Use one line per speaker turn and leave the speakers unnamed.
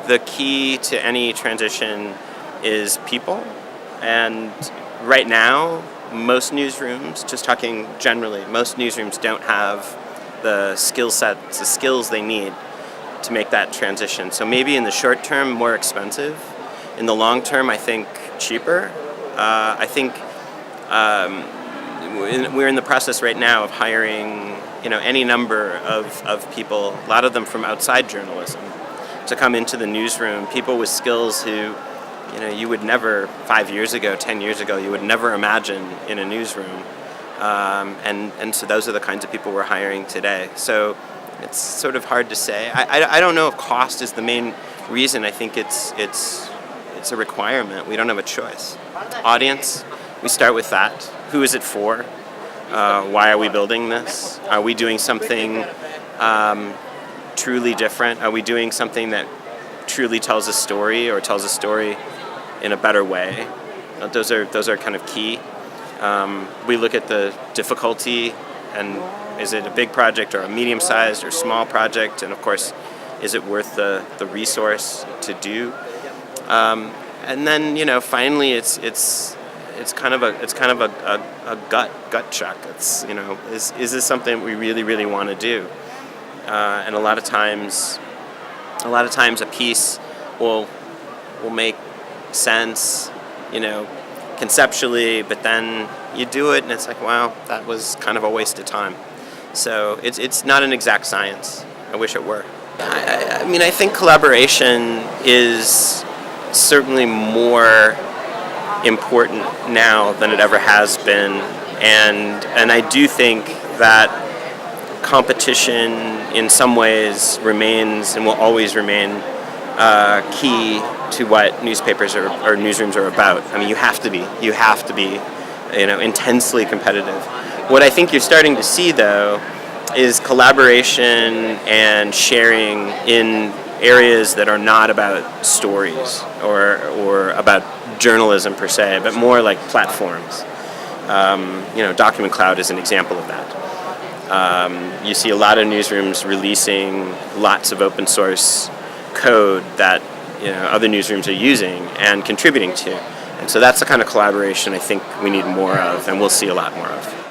the key to any transition is people. And right now, most newsrooms, just talking generally, most newsrooms don't have the skill sets, the skills they need to make that transition. So maybe in the short term, more expensive. In the long term, I think cheaper. I think we're in the process right now of hiring, any number of people, a lot of them from outside journalism, to come into the newsroom. People with skills who, you would never 5 years ago, 10 years ago, you would never imagine in a newsroom. And so those are the kinds of people we're hiring today. So it's sort of hard to say. I don't know if cost is the main reason. I think it's a requirement. We don't have a choice. Audience, we start with that. Who is it for? Why are we building this? Are we doing something truly different? Are we doing something that truly tells a story or tells a story in a better way? Those are kind of key. We look at the difficulty, and is it a big project or a medium-sized or small project? And of course, is it worth the resource to do? And then finally, it's kind of a gut check. It's is this something we really want to do? And a lot of times a piece will make sense, conceptually, but then you do it and it's like, wow, that was kind of a waste of time. So it's not an exact science. I wish it were. I think collaboration is certainly more important now than it ever has been, and I do think that competition in some ways remains and will always remain key to what newspapers or newsrooms are about. You have to be intensely competitive. What I think you're starting to see, though, is collaboration and sharing in areas that are not about stories or about journalism per se, but more like platforms. Document Cloud is an example of that. You see a lot of newsrooms releasing lots of open source code that other newsrooms are using and contributing to. And so that's the kind of collaboration I think we need more of, and we'll see a lot more of.